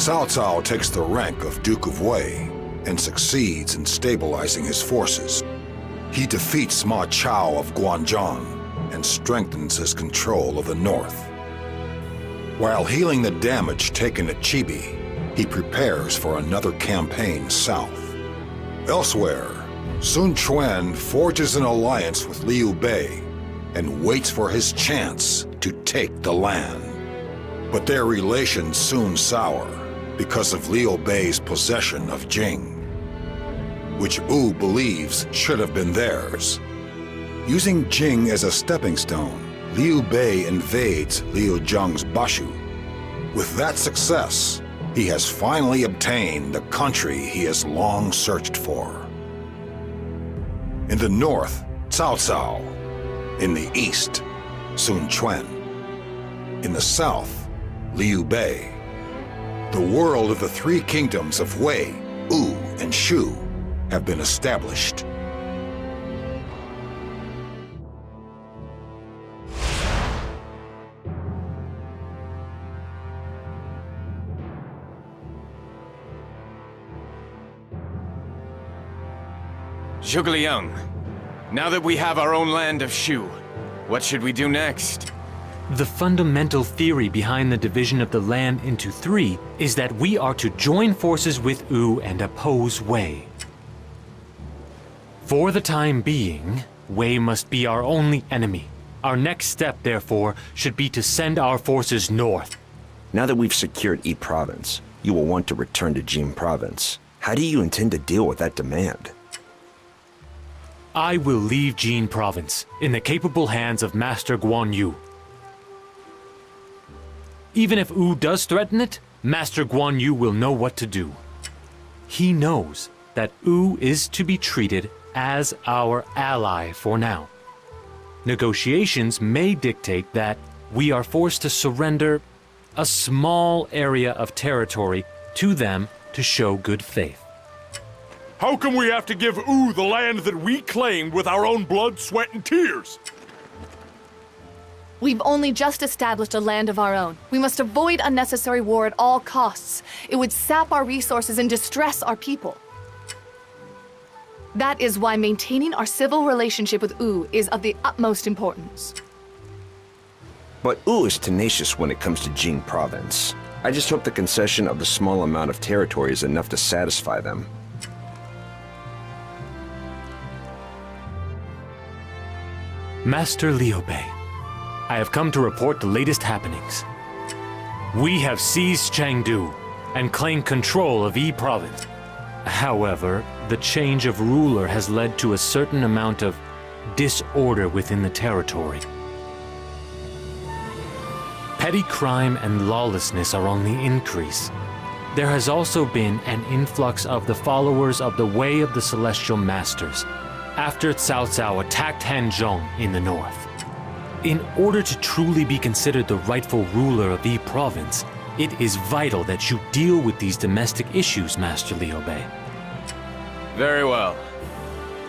Cao takes the rank of Duke of Wei and succeeds in stabilizing his forces. He defeats Ma Chao of Guanzhong and strengthens his control of the north. While healing the damage taken at Chibi, he prepares for another campaign south. Elsewhere, Sun Quan forges an alliance with Liu Bei and waits for his chance to take the land. But their relations soon sour because of Liu Bei's possession of Jing, which Wu believes should have been theirs. Using Jing as a stepping stone, Liu Bei invades Liu Zhang's Bashu. With that success, he has finally obtained the country he has long searched for. In the north, Cao. In the east, Sun Quan. In the south, Liu Bei. The world of the three kingdoms of Wei, Wu, and Shu have been established. Zhuge Liang, now that we have our own land of Shu, what should we do next? The fundamental theory behind the division of the land into three is that we are to join forces with Wu and oppose Wei. For the time being, Wei must be our only enemy. Our next step, therefore, should be to send our forces north. Now that we've secured Yi Province, you will want to return to Jin Province. How do you intend to deal with that demand? I will leave Jin Province in the capable hands of Master Guan Yu. Even if Wu does threaten it, Master Guan Yu will know what to do. He knows that Wu is to be treated as our ally for now. Negotiations may dictate that we are forced to surrender a small area of territory to them to show good faith. How come we have to give Wu the land that we claimed with our own blood, sweat, and tears? We've only just established a land of our own. We must avoid unnecessary war at all costs. It would sap our resources and distress our people. That is why maintaining our civil relationship with Wu is of the utmost importance. But Wu is tenacious when it comes to Jing Province. I just hope the concession of the small amount of territory is enough to satisfy them. Master Liu Bei, I have come to report the latest happenings. We have seized Chengdu and claimed control of Yi Province. However, the change of ruler has led to a certain amount of disorder within the territory. Petty crime and lawlessness are on the increase. There has also been an influx of the followers of the Way of the Celestial Masters after Cao attacked Hanzhong in the north. In order to truly be considered the rightful ruler of Yi Province, it is vital that you deal with these domestic issues, Master Liu Bei. Very well.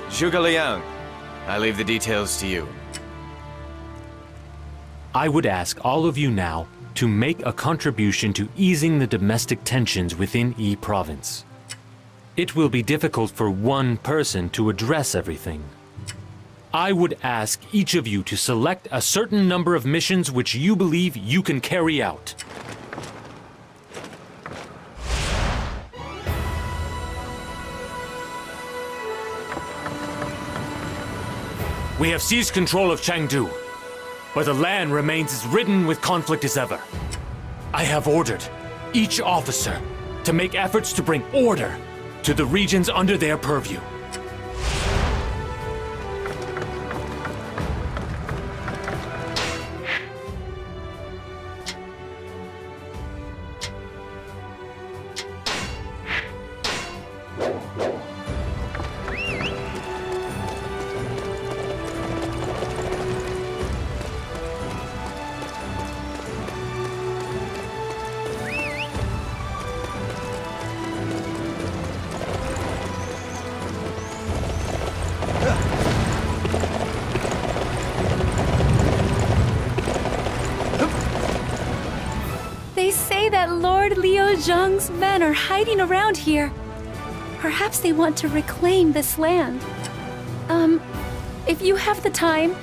Zhuge Liang, I leave the details to you. I would ask all of you now to make a contribution to easing the domestic tensions within Yi Province. It will be difficult for one person to address everything. I would ask each of you to select a certain number of missions which you believe you can carry out. We have seized control of Chengdu, but the land remains as ridden with conflict as ever. I have ordered each officer to make efforts to bring order to the regions under their purview. They say that Lord Liu Zheng's men are hiding around here. Perhaps they want to reclaim this land. If you have the time,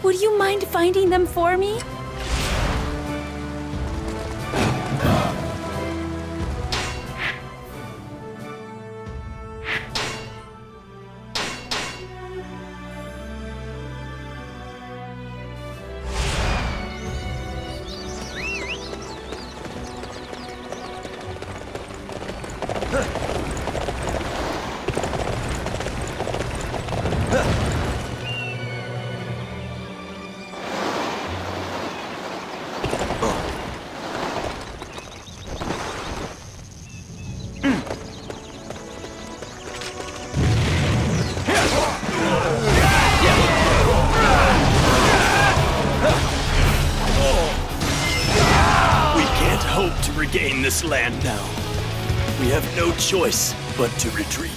would you mind finding them for me? Regain this land now. We have no choice but to retreat.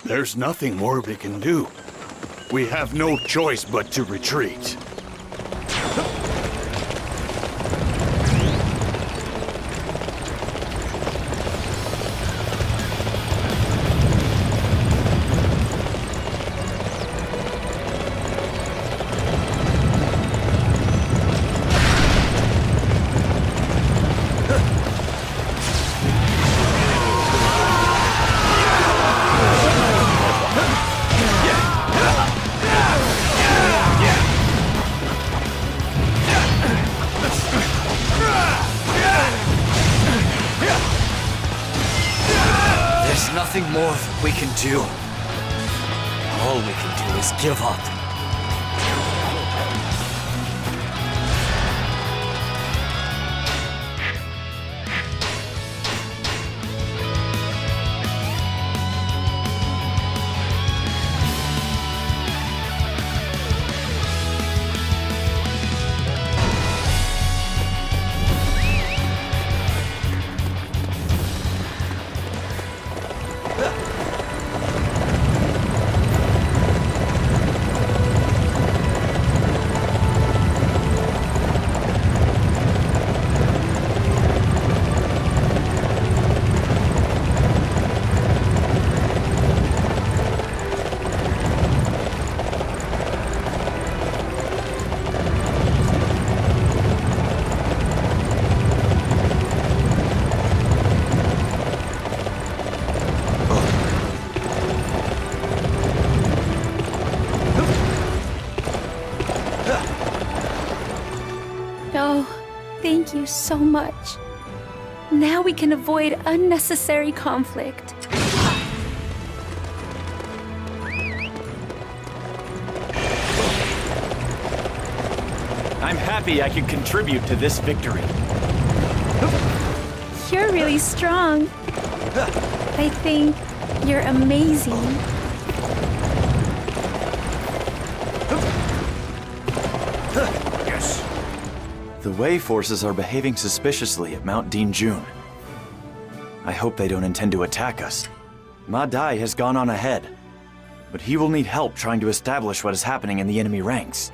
There's nothing more we can do. We have no choice but to retreat. Nothing more we can do. All we can do is give up. Thank you so much. Now we can avoid unnecessary conflict. I'm happy I can contribute to this victory. You're really strong. I think you're amazing. Yes. The Wei forces are behaving suspiciously at Mount Dinjun. I hope they don't intend to attack us. Ma Dai has gone on ahead, but he will need help trying to establish what is happening in the enemy ranks.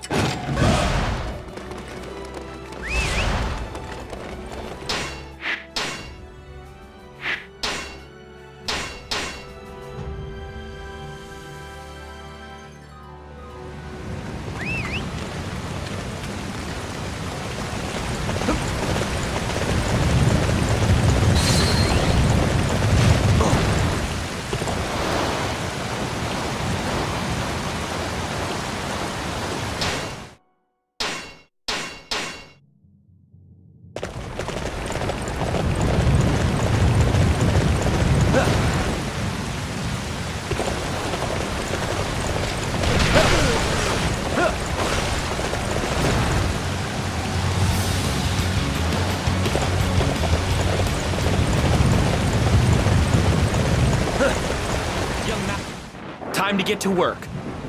Time to get to work.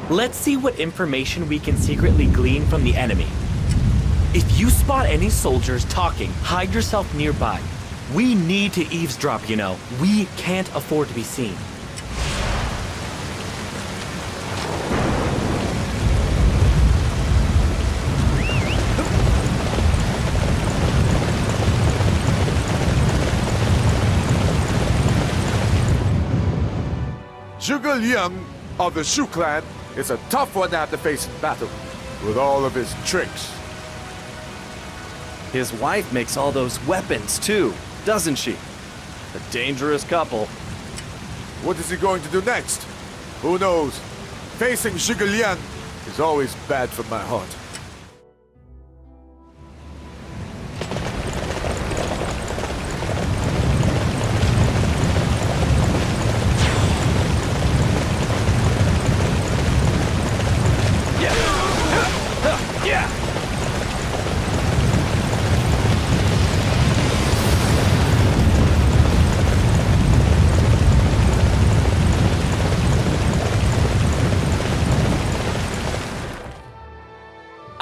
Let's see what information we can secretly glean from the enemy. If you spot any soldiers talking, hide yourself nearby. We need to eavesdrop, you know. We can't afford to be seen. Zhuge Liang of the Shu clan is a tough one to have to face in battle, with all of his tricks. His wife makes all those weapons too, doesn't she? A dangerous couple. What is he going to do next? Who knows? Facing Zhuge Liang is always bad for my heart.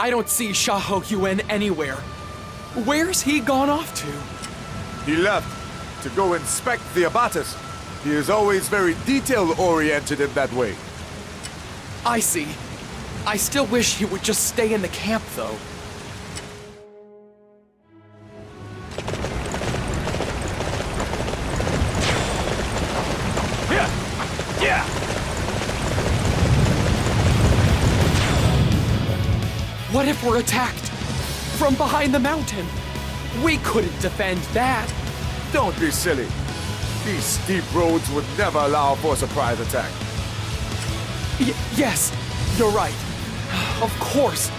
I don't see Xiahou Yuan anywhere. Where's he gone off to? He left to go inspect the abatis. He is always very detail-oriented in that way. I see. I still wish he would just stay in the camp, though. What if we're attacked? From behind the mountain? We couldn't defend that. Don't be silly. These steep roads would never allow for a surprise attack. Yes, you're right. Of course.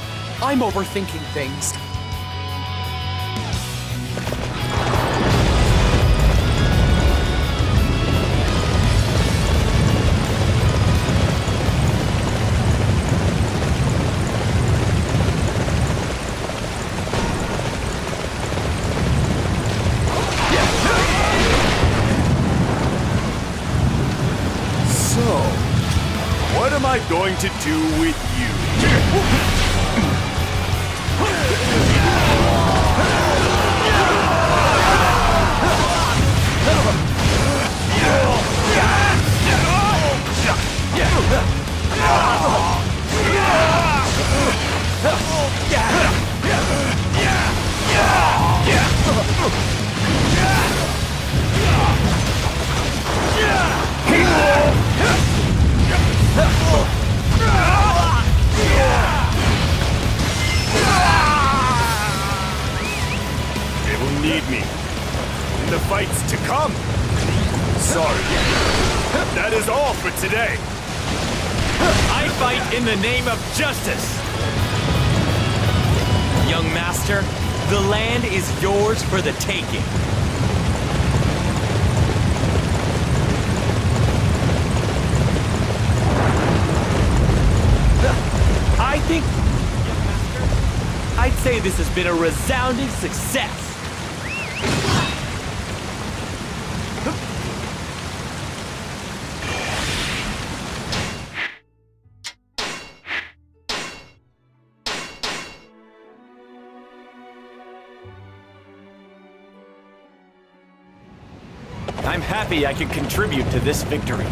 I'm overthinking things. What am I going to do with you? They will need me in the fights to come. Sorry. That is all for today. I fight in the name of justice. Young master, the land is yours for the taking. I think, I'd say this has been a resounding success. I'm happy I can contribute to this victory.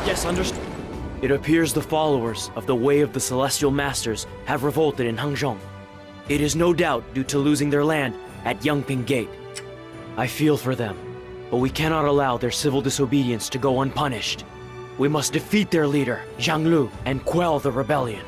Yes, understood. It appears the followers of the Way of the Celestial Masters have revolted in Hangzhong. It is no doubt due to losing their land at Yangping Gate. I feel for them, but we cannot allow their civil disobedience to go unpunished. We must defeat their leader, Zhang Lu, and quell the rebellion.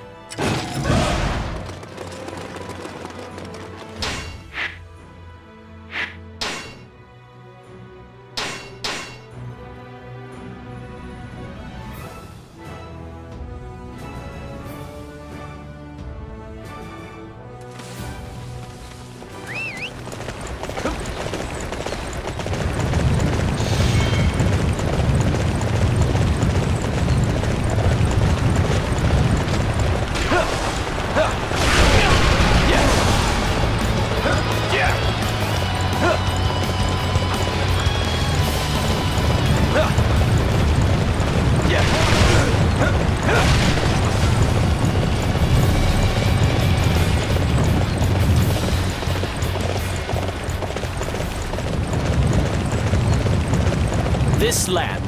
This land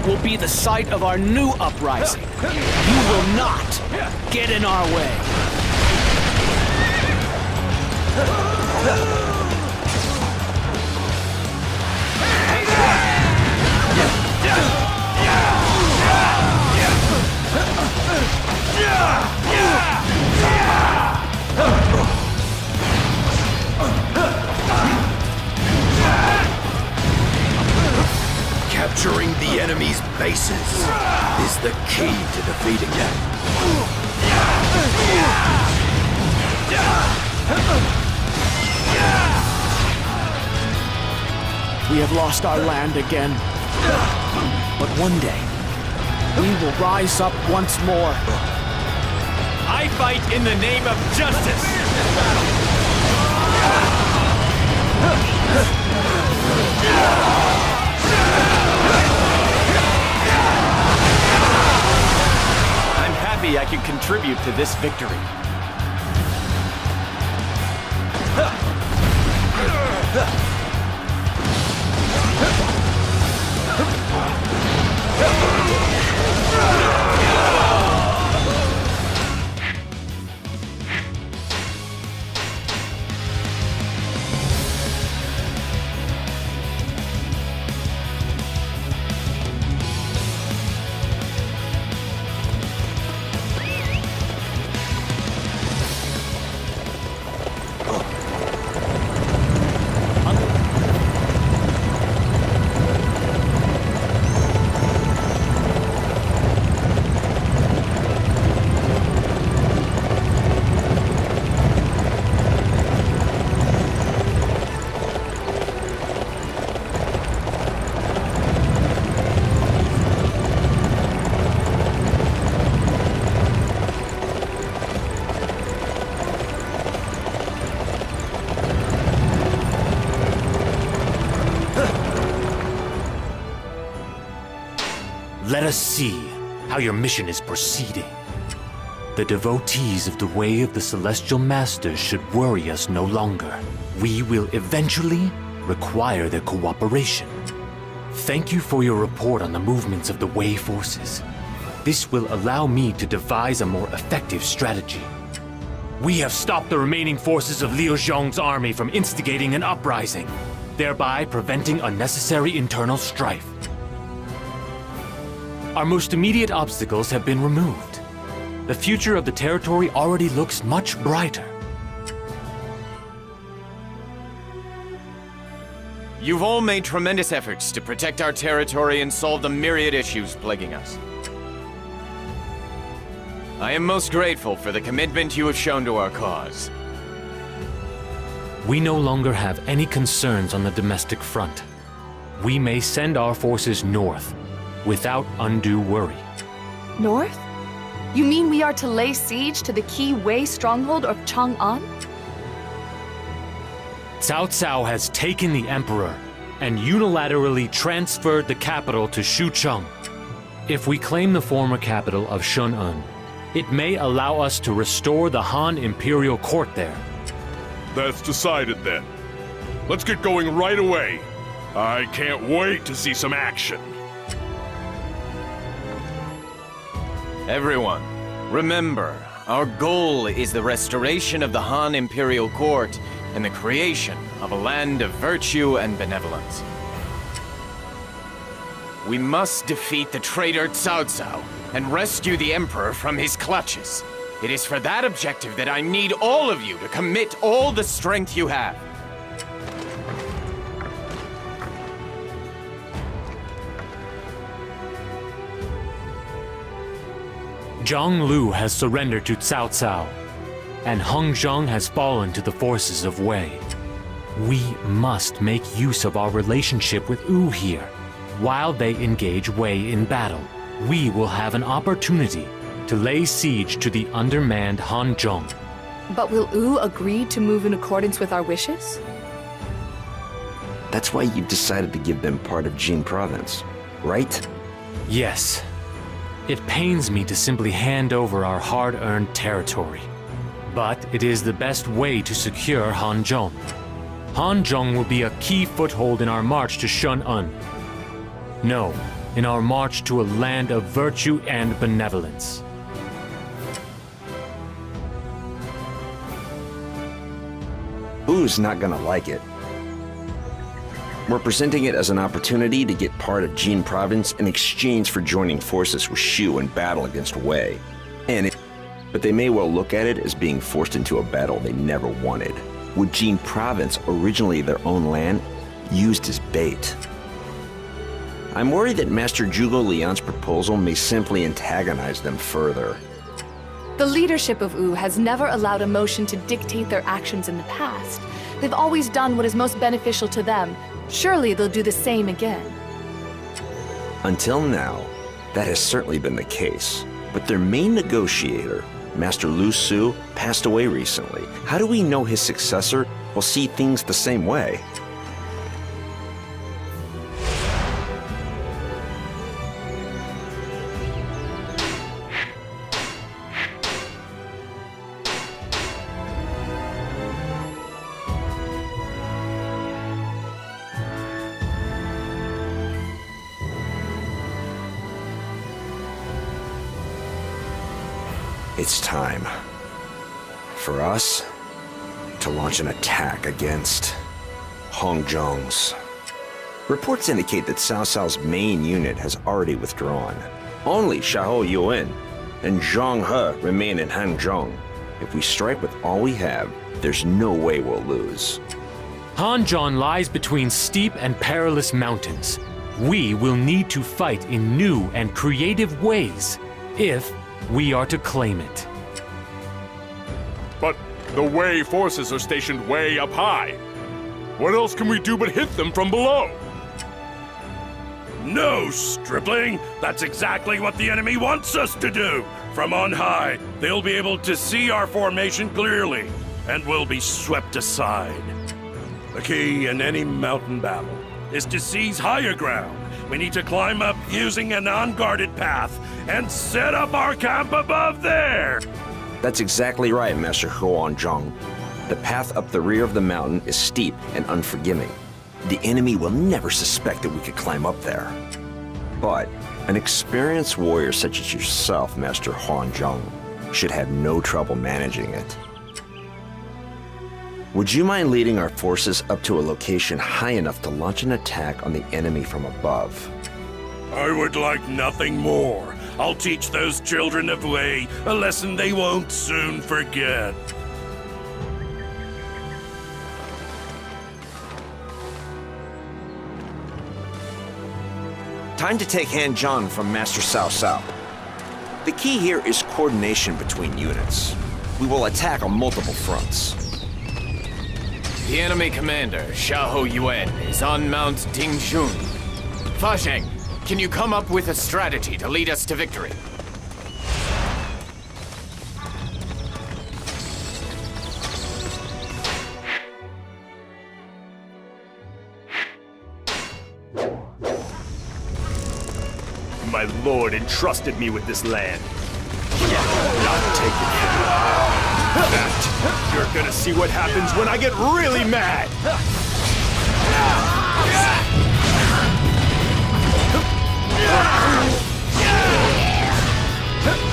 will be the site of our new uprising. You will not get in our way. Capturing the enemy's bases is the key to defeating them. We have lost our land again. But one day, we will rise up once more. I fight in the name of justice! I'm happy I can contribute to this victory. Let us see how your mission is proceeding. The devotees of the way of the Celestial Masters should worry us no longer. We will eventually require their cooperation. Thank you for your report on the movements of the Wei forces. This will allow me to devise a more effective strategy. We have stopped the remaining forces of Liu Zhong's army from instigating an uprising, thereby preventing unnecessary internal strife. Our most immediate obstacles have been removed. The future of the territory already looks much brighter. You've all made tremendous efforts to protect our territory and solve the myriad issues plaguing us. I am most grateful for the commitment you have shown to our cause. We no longer have any concerns on the domestic front. We may send our forces north without undue worry. North? You mean we are to lay siege to the key Wei stronghold of Chang'an? Cao Cao has taken the emperor and unilaterally transferred the capital to Xucheng. If we claim the former capital of Shun'an, it may allow us to restore the Han imperial court there. That's decided then. Let's get going right away. I can't wait to see some action. Everyone, remember, our goal is the restoration of the Han imperial court and the creation of a land of virtue and benevolence. We must defeat the traitor Cao Cao and rescue the Emperor from his clutches. It is for that objective that I need all of you to commit all the strength you have. Zhang Lu has surrendered to Cao Cao, and Heng Zheng has fallen to the forces of Wei. We must make use of our relationship with Wu here. While they engage Wei in battle, we will have an opportunity to lay siege to the undermanned Hán Trung. But will Wu agree to move in accordance with our wishes? That's why you've decided to give them part of Jing province, right? Yes. It pains me to simply hand over our hard-earned territory. But it is the best way to secure Hán Trung. Hán Trung will be a key foothold in our march to Shun-Un. No, in our march to a land of virtue and benevolence. Wu's not gonna like it. We're presenting it as an opportunity to get part of Jin province in exchange for joining forces with Shu in battle against Wei. But they may well look at it as being forced into a battle they never wanted, with Jin province, originally their own land, used as bait. I'm worried that Master Zhuge Liang's proposal may simply antagonize them further. The leadership of Wu has never allowed emotion to dictate their actions in the past. They've always done what is most beneficial to them. Surely they'll do the same again. Until now, that has certainly been the case. But their main negotiator, Master Lu Su, passed away recently. How do we know his successor will see things the same way? It's time for us to launch an attack against Hán Chung's. Reports indicate that Cao Cao's main unit has already withdrawn. Only Xiahou Yuan and Zhang He remain in Hán Trung. If we strike with all we have, there's no way we'll lose. Hán Trung lies between steep and perilous mountains. We will need to fight in new and creative ways if we are to claim it. But the Wei forces are stationed way up high. What else can we do but hit them from below? No, stripling! That's exactly what the enemy wants us to do! From on high, they'll be able to see our formation clearly, and we'll be swept aside. The key in any mountain battle is to seize higher ground. We need to climb up using an unguarded path and set up our camp above there! That's exactly right, Master Huanzhong. The path up the rear of the mountain is steep and unforgiving. The enemy will never suspect that we could climb up there. But an experienced warrior such as yourself, Master Huanzhong, should have no trouble managing it. Would you mind leading our forces up to a location high enough to launch an attack on the enemy from above? I would like nothing more. I'll teach those children of Wei a lesson they won't soon forget. Time to take Hán Trung from Master Cao Cao. The key here is coordination between units. We will attack on multiple fronts. The enemy commander, Xiahou Yuan, is on Mount Dingzhun. Fa Zheng, can you come up with a strategy to lead us to victory? My lord entrusted me with this land. Not take it from you. That, you're gonna see what happens when I get really mad!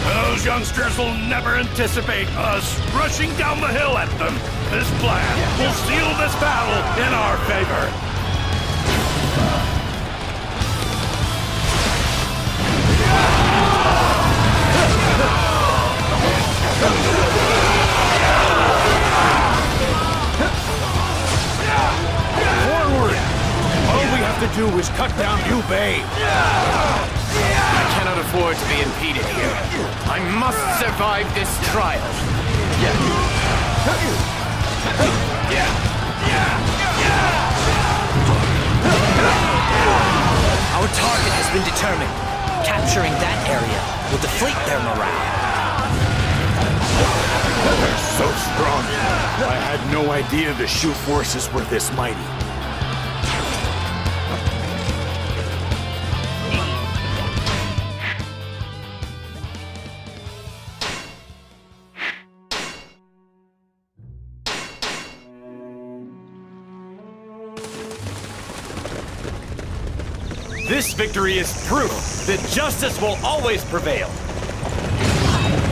Those youngsters will never anticipate us rushing down the hill at them. This plan will seal this battle in our favor. Forward! All we have to do is cut down Liu Bei. I cannot afford to be impeded here. I must survive this trial. Our target has been determined. Capturing that area will deflate their morale. So strong. I had no idea the Shu forces were this mighty. This victory is proof that justice will always prevail.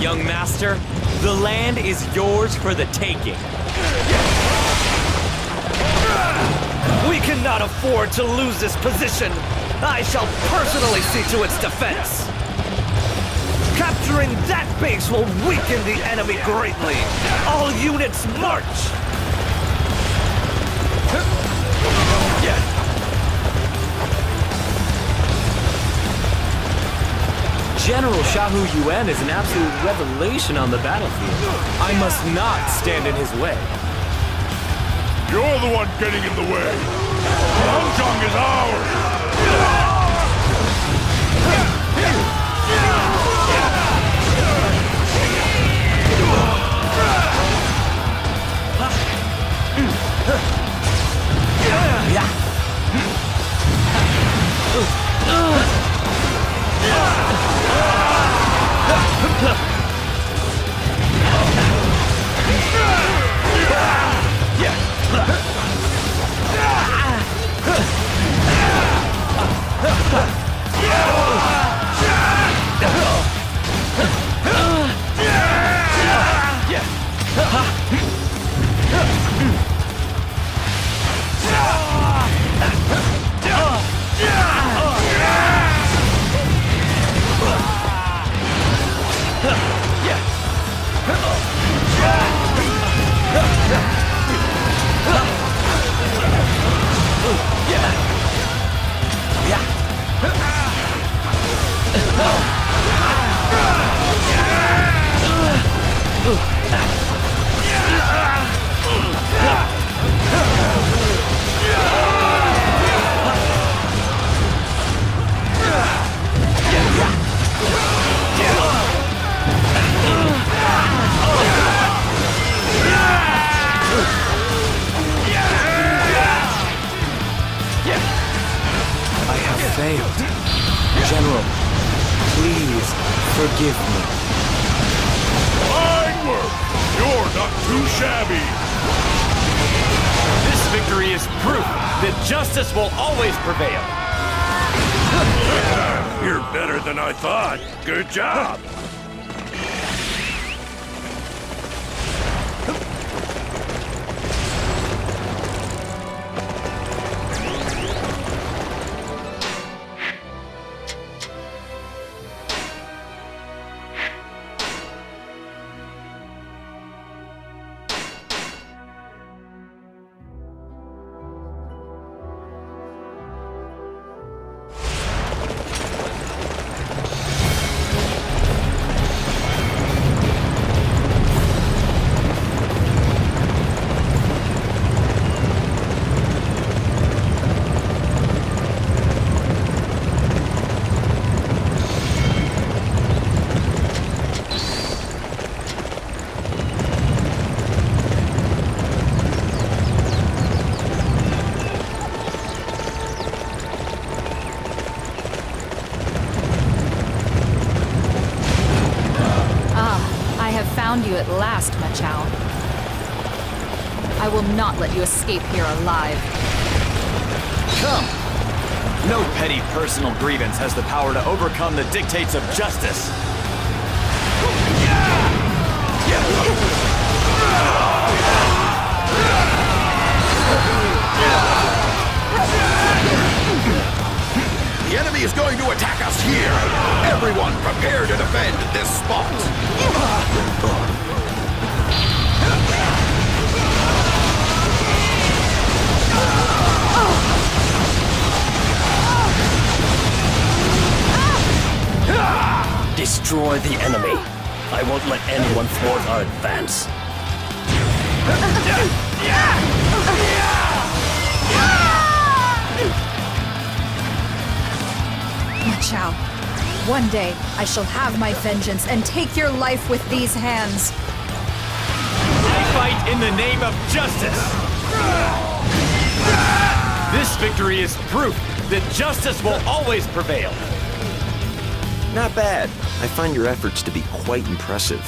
Young master, the land is yours for the taking. We cannot afford to lose this position. I shall personally see to its defense. Capturing that base will weaken the enemy greatly. All units march! General Xiahou Yuan is an absolute revelation on the battlefield. I must not stand in his way. You're the one getting in the way. Hán Trung is ours! General, please forgive me. Fine work! You're not too shabby! This victory is proof that justice will always prevail. You're better than I thought. Good job! Found you at last, my Chao. I will not let you escape here alive. Come! No petty personal grievance has the power to overcome the dictates of justice. The enemy is going to attack us here! Everyone prepare to defend this spot! Destroy the enemy. I won't let anyone thwart our advance. Chao, one day I shall have my vengeance and take your life with these hands. fight in the name of justice. This victory is proof that justice will always prevail. Not bad. I find your efforts to be quite impressive.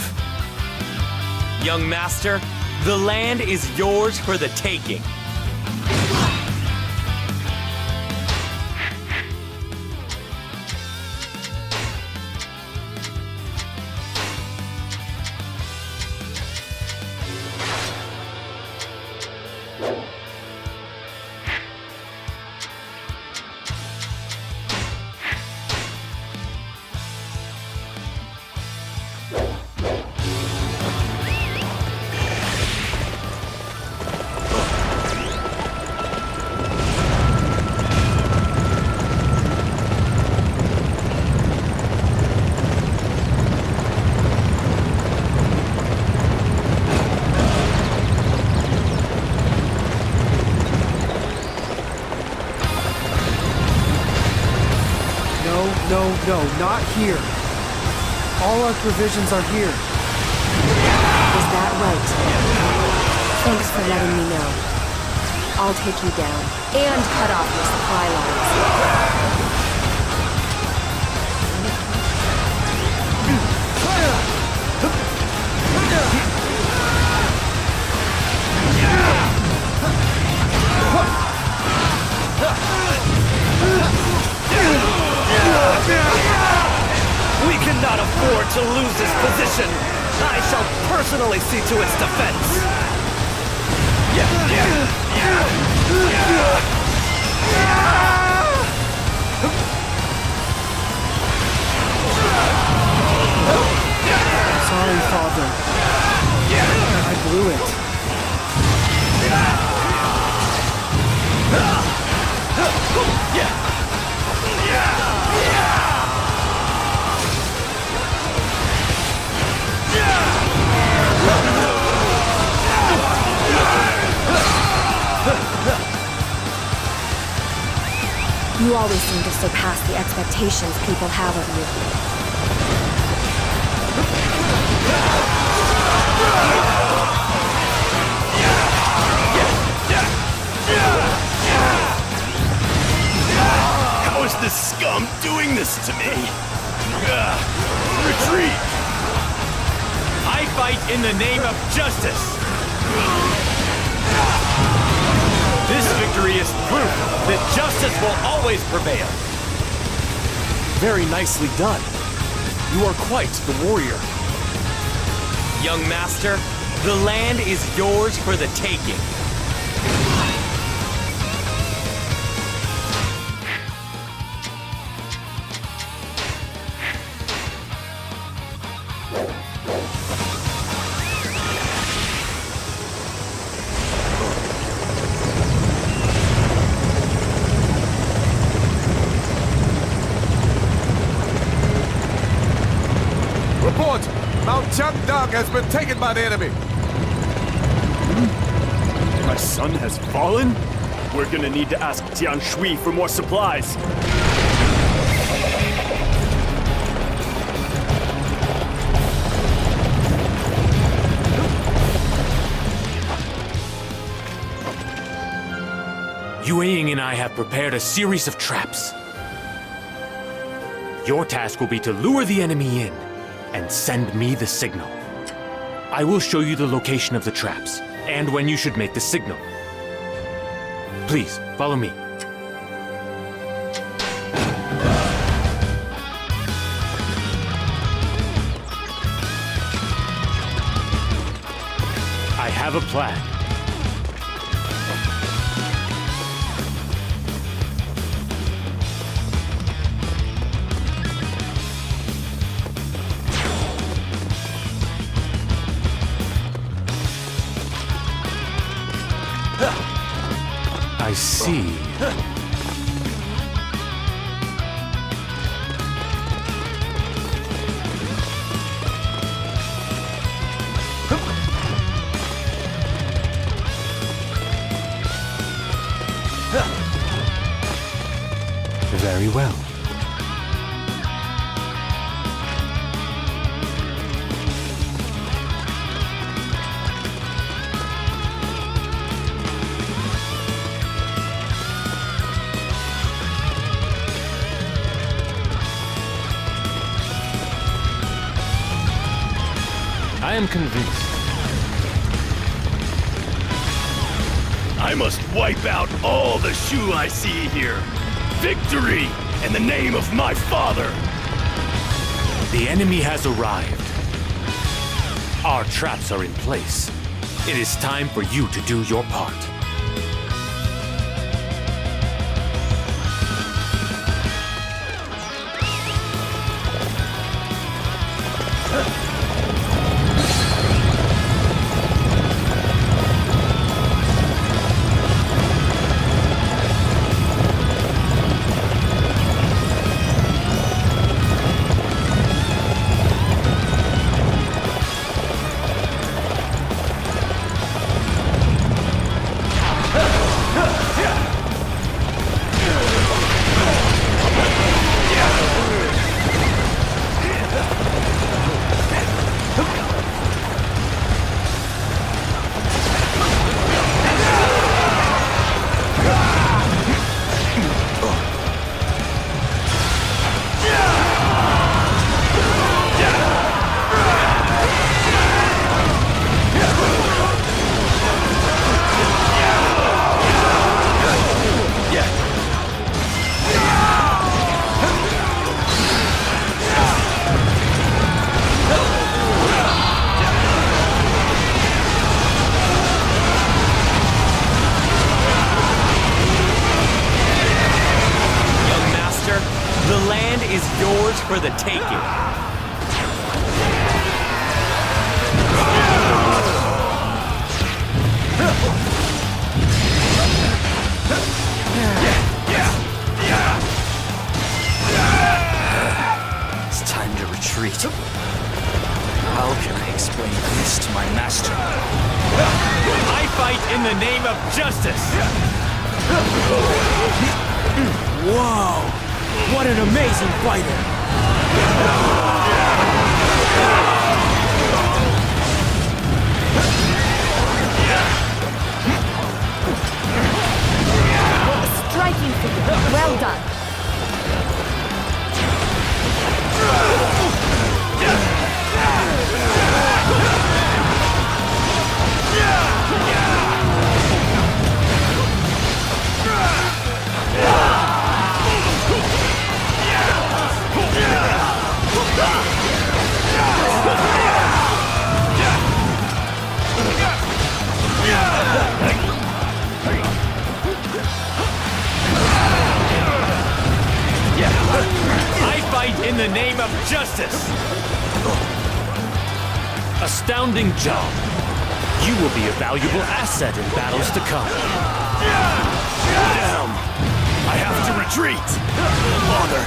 Young master, the land is yours for the taking. No, not here. All our provisions are here. Is that right? Thanks for letting me know. I'll take you down and cut off your supply lines. We cannot afford to lose this position. I shall personally see to its defense. Sorry, Father. I blew it. You always seem to surpass the expectations people have of you. How is this scum doing this to me? Retreat! I fight in the name of justice. This victory is proof that justice will always prevail. Very nicely done. You are quite the warrior. Young master, the land is yours for the taking. Report! Mount Changdang has been taken by the enemy. My son has fallen? We're gonna need to ask Tian Shui for more supplies. Yue Ying and I have prepared a series of traps. Your task will be to lure the enemy in and send me the signal. I will show you the location of the traps and when you should make the signal. Please, follow me. I have a plan. I see. Very well. I am convinced. I must wipe out all the Shu I see here. Victory in the name of my father. The enemy has arrived. Our traps are in place. It is time for you to do your part. For the taking. It's time to retreat. How can I explain this to my master? I fight in the name of justice! Whoa! What an amazing fighter! Striking figure. Well done. I fight in the name of justice! Astounding job. You will be a valuable asset in battles to come. Damn! I have to retreat! Father,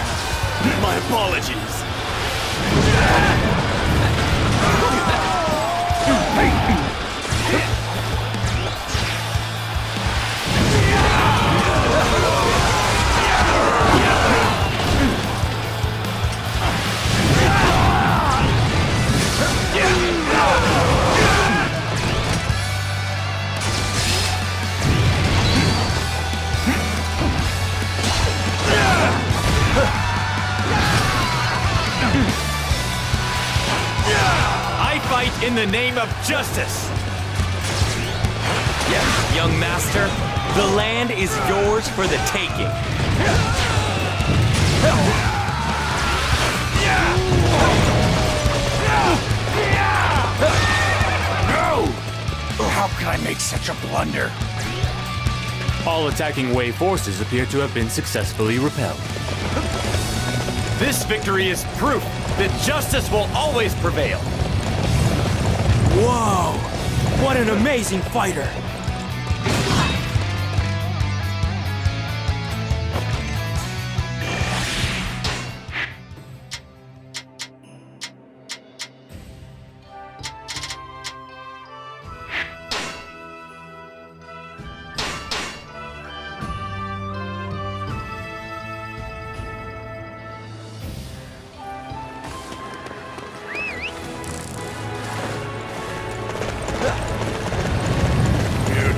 my apologies. I fight in the name of justice! Yes, young master, the land is yours for the taking. No! How could I make such a blunder? All attacking Wei forces appear to have been successfully repelled. This victory is proof that justice will always prevail. Whoa! What an amazing fighter!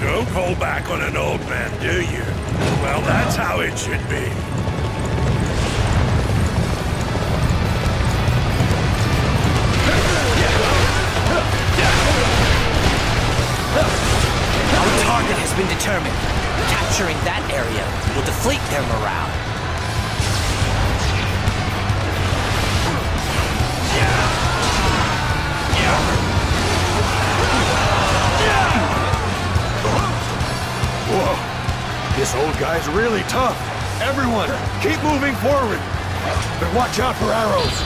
Don't hold back on an old man, do you? Well, that's how it should be. been determined. Capturing that area will deflate their morale. Whoa! This old guy's really tough. Everyone, keep moving forward. But watch out for arrows.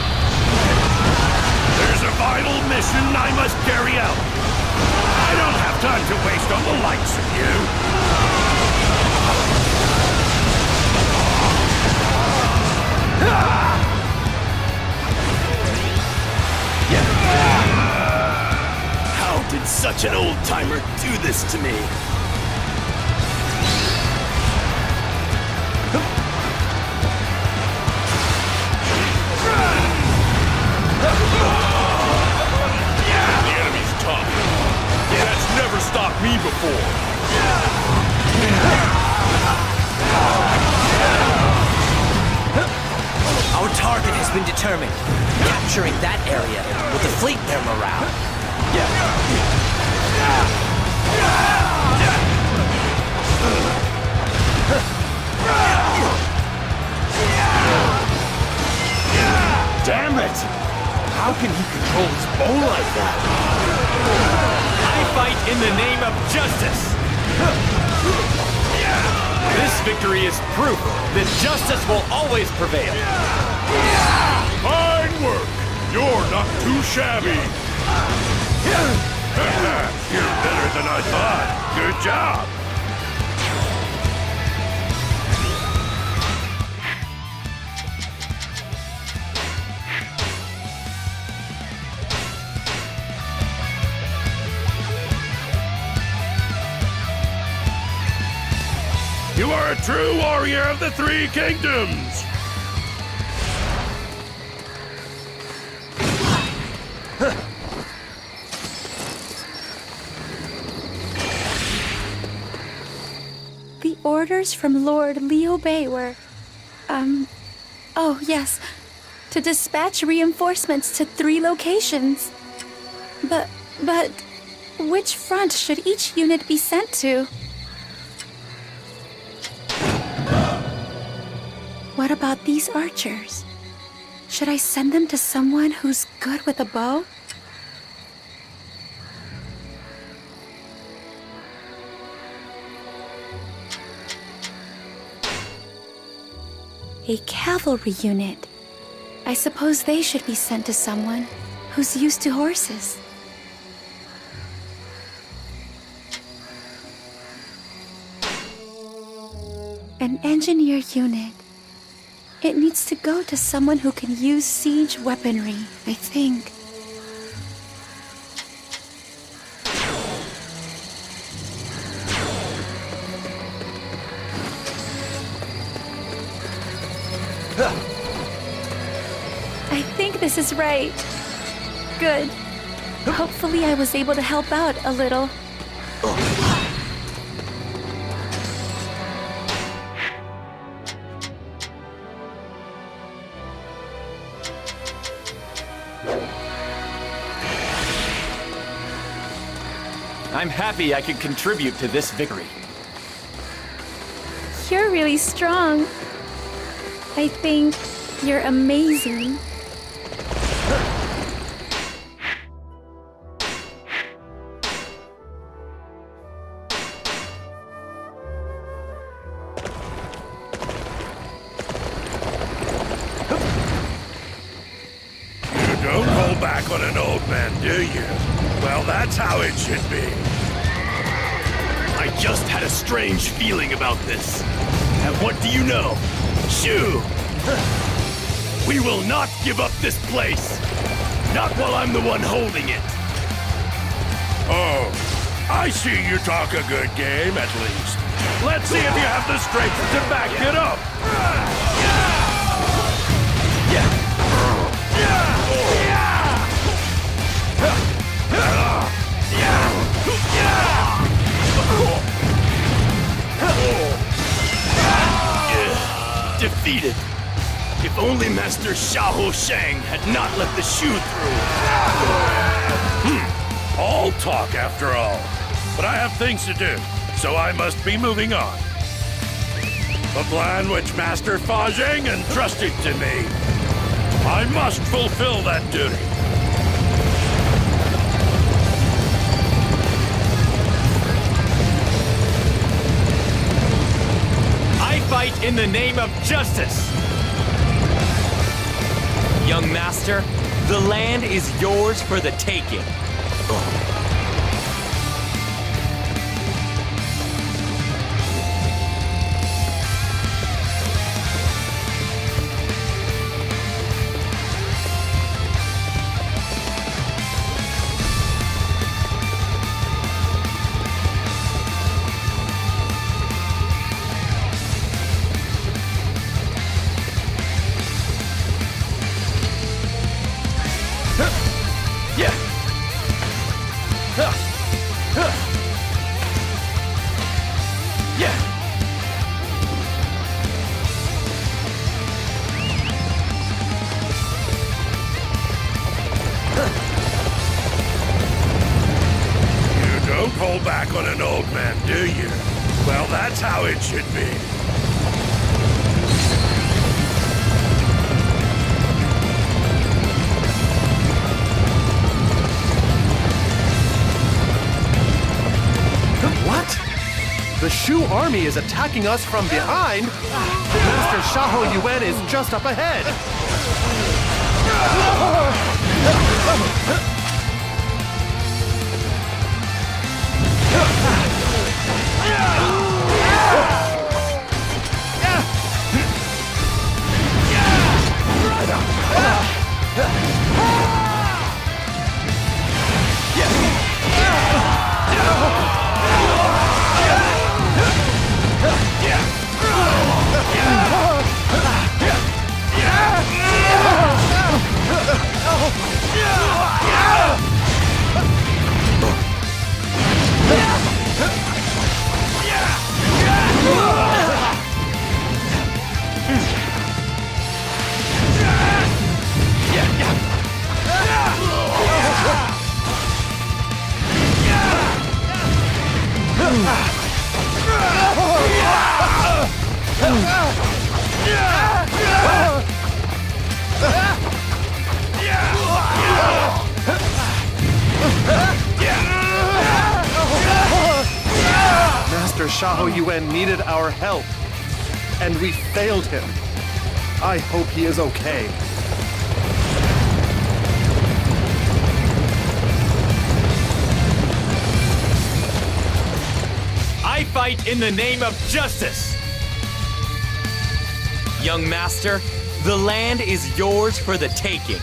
There's a vital mission I must carry out. I don't have time to waste on the likes of you. How did such an old-timer do this to me? The enemy's tough. That's never stopped me before. Our target has been determined. Capturing that area will deflate their morale. Damn it! How can he control his bow like that? I fight in the name of justice! This victory is proof that justice will always prevail. Fine work! You're not too shabby! You're better than I thought. Good job! You are a true warrior of the Three Kingdoms! The orders from Lord Liu Bei were, oh yes, to dispatch reinforcements to 3 locations. But, which front should each unit be sent to? What about these archers? Should I send them to someone who's good with a bow? A cavalry unit. I suppose they should be sent to someone who's used to horses. An engineer unit. It needs to go to someone who can use siege weaponry, I think. I think this is right. Good. Hopefully I was able to help out a little. I'm happy I could contribute to this victory. You're really strong. I think you're amazing. You don't hold back on an old man, do you? Well, that's how it should be. I just had a strange feeling about this. And what do you know? Shoo! We will not give up this place. Not while I'm the one holding it. Oh, I see you talk a good game, at least. Let's see if you have the strength to back it up. Defeated. If only Master Xiahou Shang had not let the shoe through. All talk, after all. But I have things to do, so I must be moving on. The plan which Master Fa Zheng entrusted to me. I must fulfill that duty. I fight in the name of justice! Young master, the land is yours for the taking. Hold back on an old man, do you? Well, that's how it should be. What? The Shu army is attacking us from behind? Master Xiahou Yuan is just up ahead. Master Xiahou Yuan needed our help, and we failed him. I hope he is okay. I fight in the name of justice! Young master, the land is yours for the taking.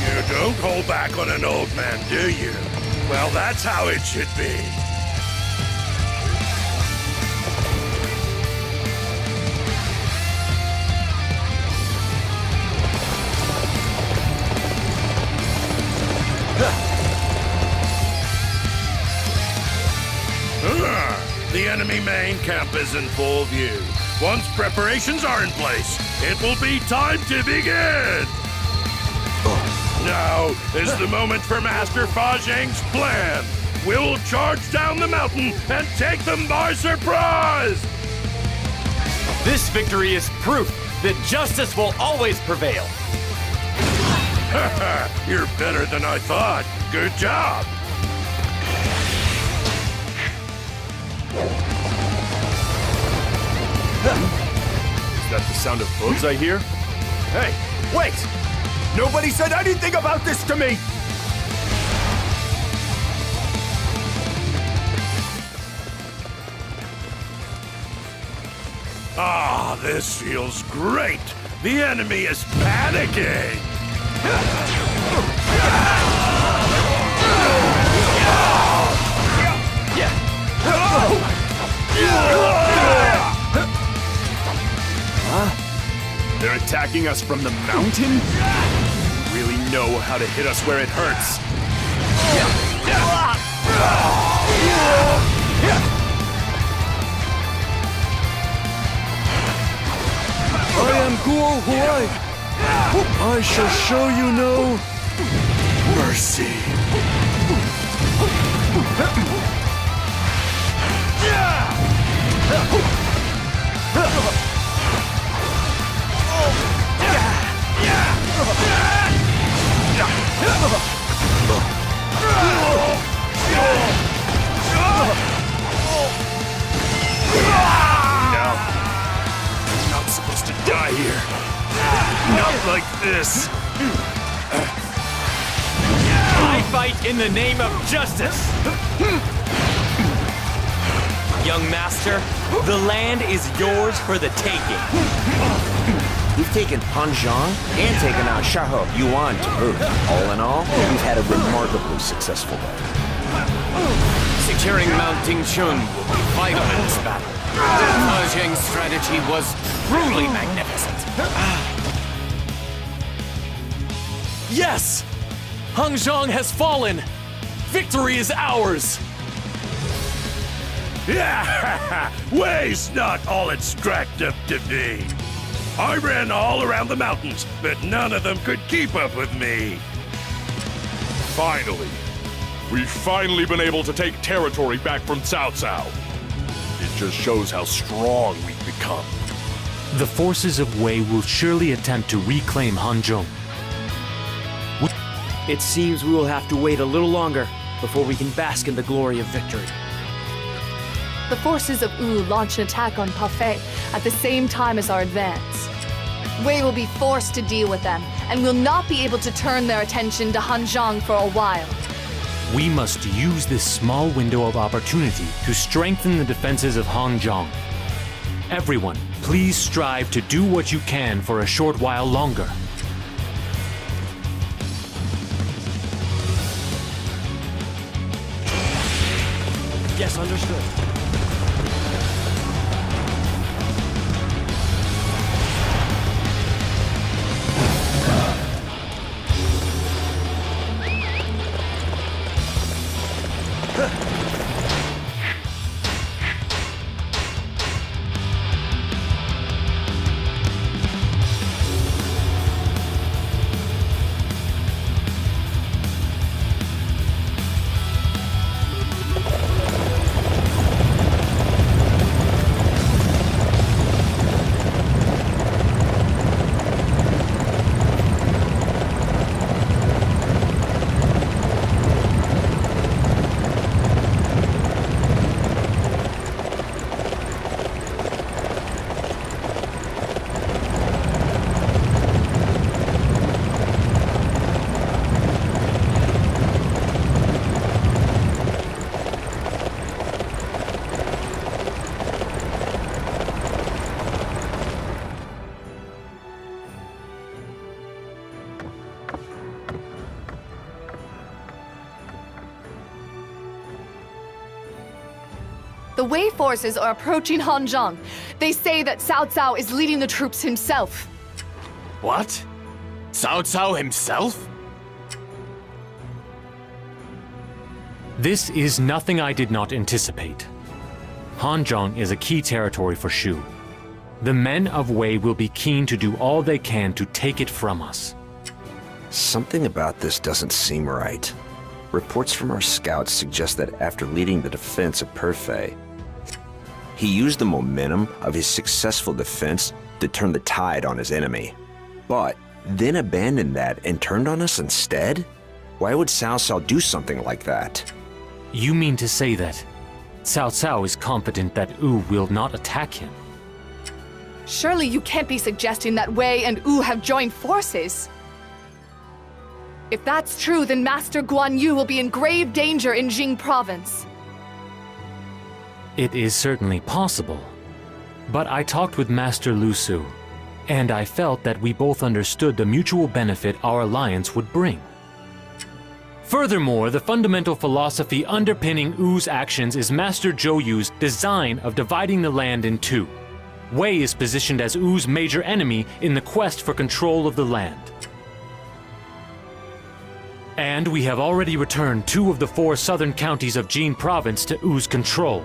You don't hold back on an old man, do you? Well, that's how it should be. The enemy main camp is in full view. Once preparations are in place, it will be time to begin! Now is the moment for Master Fa Zheng's plan. We'll charge down the mountain and take them by surprise! This victory is proof that justice will always prevail. You're better than I thought. Good job! Is that the sound of hooves I hear? Hey, wait! Nobody said anything about this to me! Ah, this feels great! The enemy is panicking! They're attacking us from the mountain? You really know how to hit us where it hurts. I shall show you no mercy. No. I'm not supposed to die here. Not like this. I fight in the name of justice! Young master, the land is yours for the taking. We've taken Hán Trung and taken out Chao, Yuan to boot. All in all, we've had a remarkably successful day. Securing Mount Dingchun will be vital in this battle. Ma Zheng's strategy was truly magnificent. Yes! Hán Trung has fallen! Victory is ours! Way's not all it's cracked up to be. I ran all around the mountains, but none of them could keep up with me. Finally. We've finally been able to take territory back from Cao Cao. It just shows how strong we've become. The forces of Wei will surely attempt to reclaim Hán Trung. It seems we will have to wait a little longer before we can bask in the glory of victory. The forces of Wu launch an attack on Parfait at the same time as our advance. Wei will be forced to deal with them, and will not be able to turn their attention to Hán Trung for a while. We must use this small window of opportunity to strengthen the defenses of Hán Trung. Everyone, please strive to do what you can for a short while longer. Yes, understood. The Wei forces are approaching Hán Trung. They say that Cao Cao is leading the troops himself. What? Cao Cao himself? This is nothing I did not anticipate. Hán Trung is a key territory for Shu. The men of Wei will be keen to do all they can to take it from us. Something about this doesn't seem right. Reports from our scouts suggest that after leading the defense of Perfei, he used the momentum of his successful defense to turn the tide on his enemy. But then abandoned that and turned on us instead? Why would Cao Cao do something like that? You mean to say that Cao Cao is confident that Wu will not attack him? Surely you can't be suggesting that Wei and Wu have joined forces. If that's true, then Master Guan Yu will be in grave danger in Jing province. It is certainly possible. But I talked with Master Lu Su, and I felt that we both understood the mutual benefit our alliance would bring. Furthermore, the fundamental philosophy underpinning Wu's actions is Master Zhou Yu's design of dividing the land in two. Wei is positioned as Wu's major enemy in the quest for control of the land. And we have already returned 2 of the 4 southern counties of Jing province to Wu's control.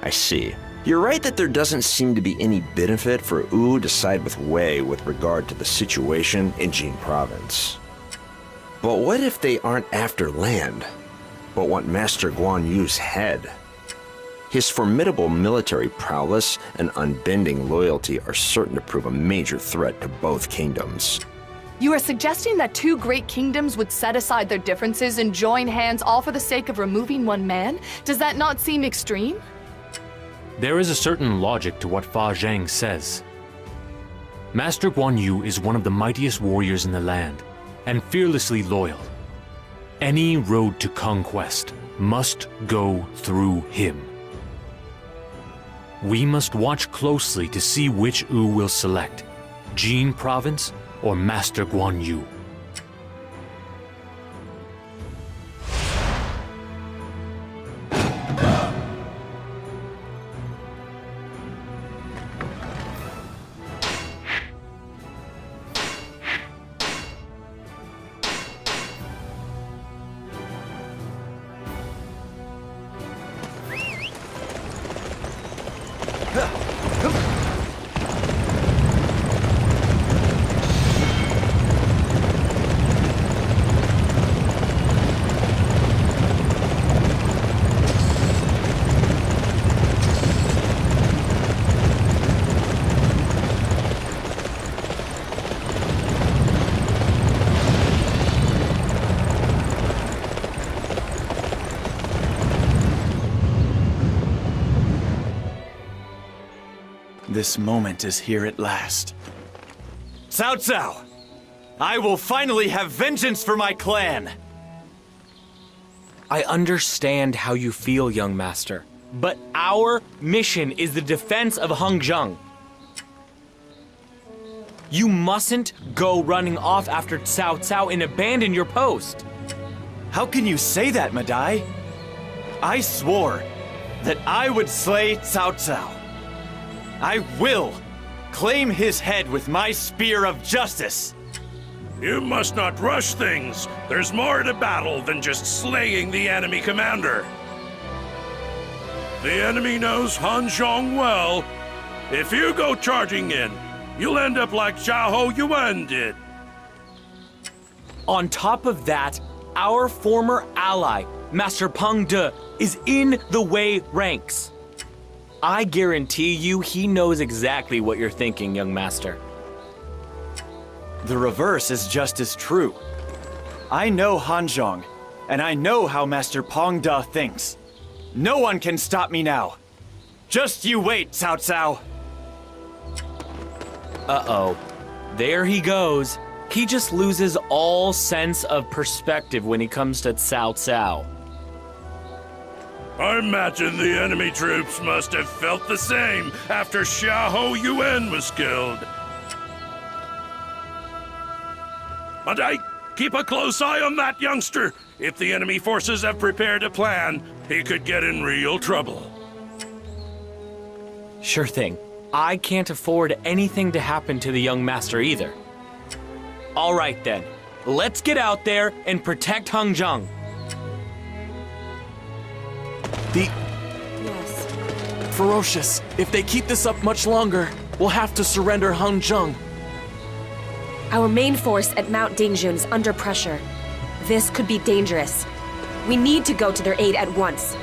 I see. You're right that there doesn't seem to be any benefit for Wu to side with Wei with regard to the situation in Jin Province. But what if they aren't after land, but want Master Guan Yu's head? His formidable military prowess and unbending loyalty are certain to prove a major threat to both kingdoms. You are suggesting that two great kingdoms would set aside their differences and join hands all for the sake of removing one man? Does that not seem extreme? There is a certain logic to what Fa Zhang says. Master Guan Yu is one of the mightiest warriors in the land, and fearlessly loyal. Any road to conquest must go through him. We must watch closely to see which Wu will select, Jin Province or Master Guan Yu. This moment is here at last. Cao Cao! I will finally have vengeance for my clan! I understand how you feel, young master, but our mission is the defense of Hangzhou. You mustn't go running off after Cao Cao and abandon your post. How can you say that, Madai? I swore that I would slay Cao Cao. I will claim his head with my spear of justice. You must not rush things. There's more to battle than just slaying the enemy commander. The enemy knows Hangzhou well. If you go charging in, you'll end up like Zhao Yuan did. On top of that, our former ally, Master Peng De, is in the Wei ranks. I guarantee you he knows exactly what you're thinking, young master. The reverse is just as true. I know Hangzhou, and I know how Master Peng De thinks. No one can stop me now. Just you wait, Cao Cao. Uh-oh. There he goes. He just loses all sense of perspective when he comes to Cao Cao. I imagine the enemy troops must have felt the same after Zhao Yuan was killed. Madai, keep a close eye on that youngster. If the enemy forces have prepared a plan, he could get in real trouble. Sure thing. I can't afford anything to happen to the young master either. All right then, let's get out there and protect Hangzhou. Yes. Ferocious. If they keep this up much longer, we'll have to surrender Hangzhou. Our main force at Mount Dingjun is under pressure. This could be dangerous. We need to go to their aid at once.